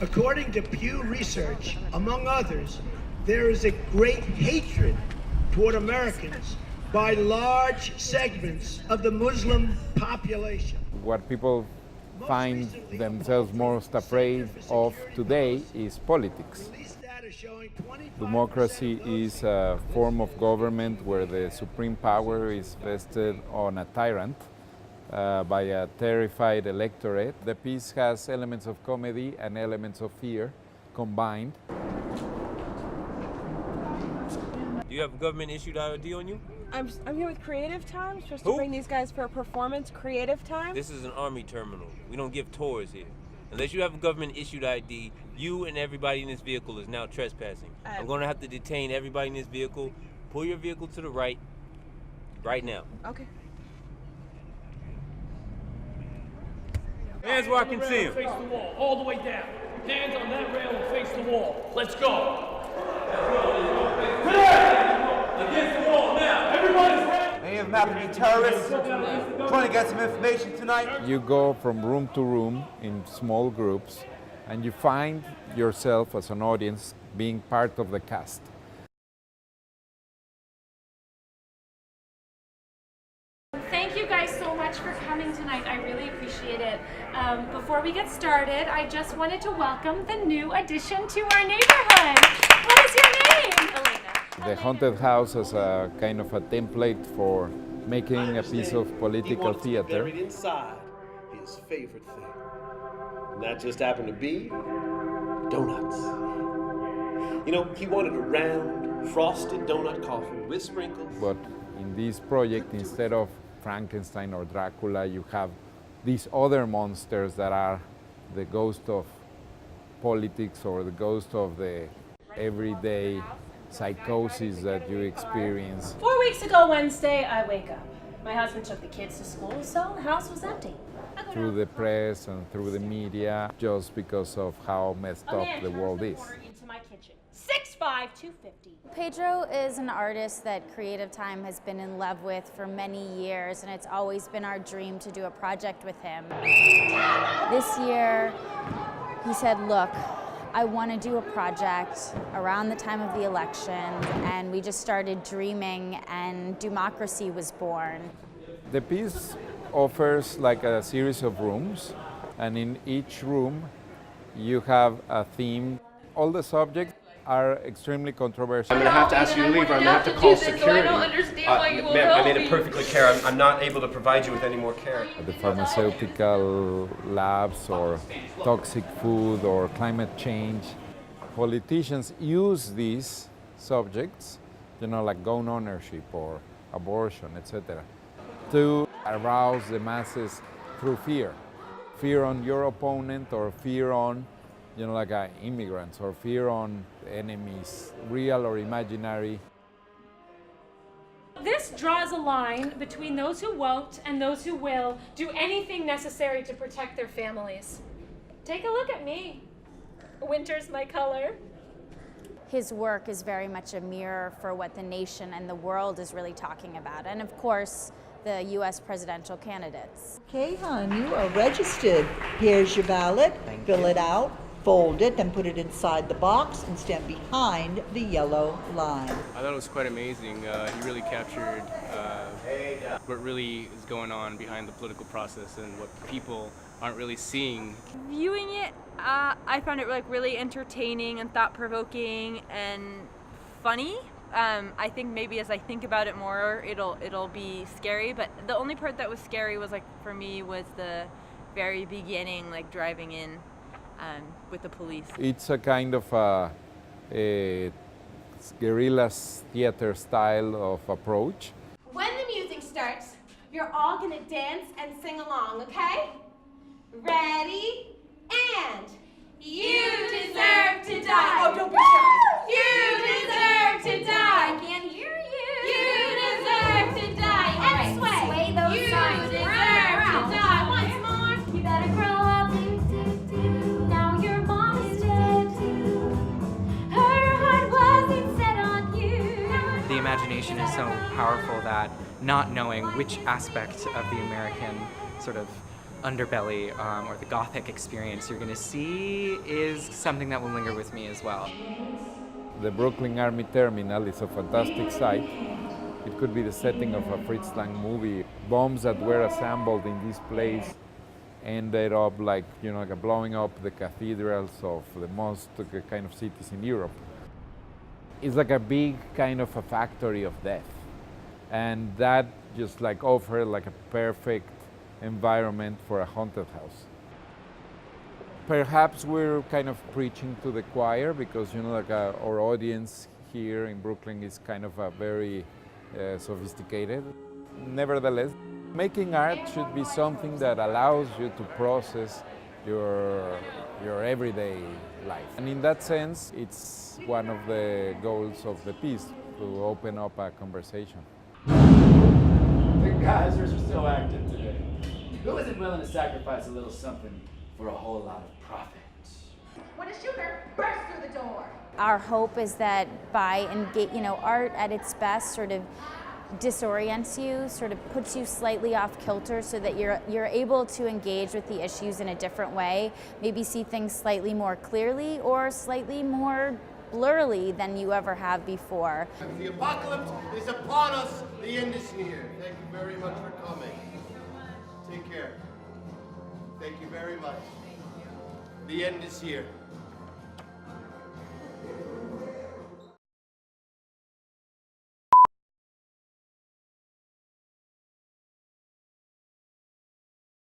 According to Pew Research, among others, there is a great hatred toward Americans by large segments of the Muslim population. What people find themselves most afraid of today is politics. Democracy is a form of government where the supreme power is vested on a tyrant by a terrified electorate. The piece has elements of comedy and elements of fear combined. Do you have a government-issued ID on you? I'm here with Creative Time. Supposed to bring these guys for a performance. Creative Time. This is an army terminal. We don't give tours here. Unless you have a government-issued ID, you and everybody in this vehicle is now trespassing. I'm going to have to detain everybody in this vehicle. Pull your vehicle to the right now. Okay. Hands where I can see him. Face the wall, all the way down. Hands on that rail and face the wall. Let's go. Against the wall now. Everybody's ready. Any of them happen to be terrorists? Trying to get some information tonight? You go from room to room in small groups, and you find yourself as an audience being part of the cast. Thank you guys so much for coming tonight. I really appreciate it. Before we get started, I just wanted to welcome the new addition to our neighborhood. What is your name? Elena. The haunted house as a kind of a template for making a piece of political theater. Buried inside his favorite thing. And that just happened to be donuts. You know, he wanted a round, frosted donut coffin with sprinkles. But in this project, instead of Frankenstein or Dracula, you have these other monsters that are the ghost of politics or the ghost of the everyday psychosis that you experience. 4 weeks ago Wednesday, I wake up. My husband took the kids to school, so the house was empty. Through the press and through the media, just because of how messed up the world is. Into my kitchen. 6'5", 250. Pedro is an artist that Creative Time has been in love with for many years, and it's always been our dream to do a project with him. This year, he said, look, I want to do a project around the time of the election, and we just started dreaming, and Doomocracy was born. The piece offers like a series of rooms, and in each room you have a theme. All the subjects are extremely controversial. I'm going to have to ask you to leave, or I'm going to have to call security. I don't understand why you won't help I made me. it perfectly clear. I'm not able to provide you with any more care. The pharmaceutical labs or toxic food or climate change. Politicians use these subjects, you know, like gun ownership or abortion, etc., to arouse the masses through fear. Fear on your opponent or fear on, you know, like immigrants or fear on enemies, real or imaginary. This draws a line between those who won't and those who will do anything necessary to protect their families. Take a look at me. Winter's my color. His work is very much a mirror for what the nation and the world is really talking about, and of course, the U.S. presidential candidates. Okay, hon, you are registered. Here's your ballot. Fill it out, fold it, and put it inside the box and stand behind the yellow line. I thought it was quite amazing. He really captured what really is going on behind the political process and what people aren't really seeing. Viewing it, I found it really entertaining and thought-provoking and funny. I think maybe as I think about it more, it'll be scary. But the only part that was scary was for me was the very beginning, driving in with the police. It's a kind of a guerrilla theater style of approach. When the music starts, you're all gonna dance and sing along, okay? Ready? And you deserve to die. Oh, don't be shy. You deserve to die. I can't hear you. You deserve to die. And sway those you signs. deserve to die. Once more. You better grow up. Now your mom is dead. Her heart wasn't set on you. The imagination is so powerful that not knowing which aspect of the American sort of underbelly or the Gothic experience you're going to see is something that will linger with me as well. The Brooklyn Army Terminal is a fantastic site. It could be the setting of a Fritz Lang movie. Bombs that were assembled in this place ended up like blowing up the cathedrals of the most kind of cities in Europe. It's like a big kind of a factory of death. And that just like offered like a perfect environment for a haunted house. Perhaps we're kind of preaching to the choir because our audience here in Brooklyn is kind of a very sophisticated. Nevertheless, making art should be something that allows you to process your everyday life. And in that sense, it's one of the goals of the piece, to open up a conversation. The guys are so active today. Who isn't willing to sacrifice a little something for a whole lot of profit? When a shooter bursts through the door. Our hope is that by art at its best sort of disorients you, sort of puts you slightly off kilter so that you're able to engage with the issues in a different way, maybe see things slightly more clearly or slightly more blurrily than you ever have before. The apocalypse is upon us. The end is near. Thank you very much for coming. Take care. Thank you very much. The end is here.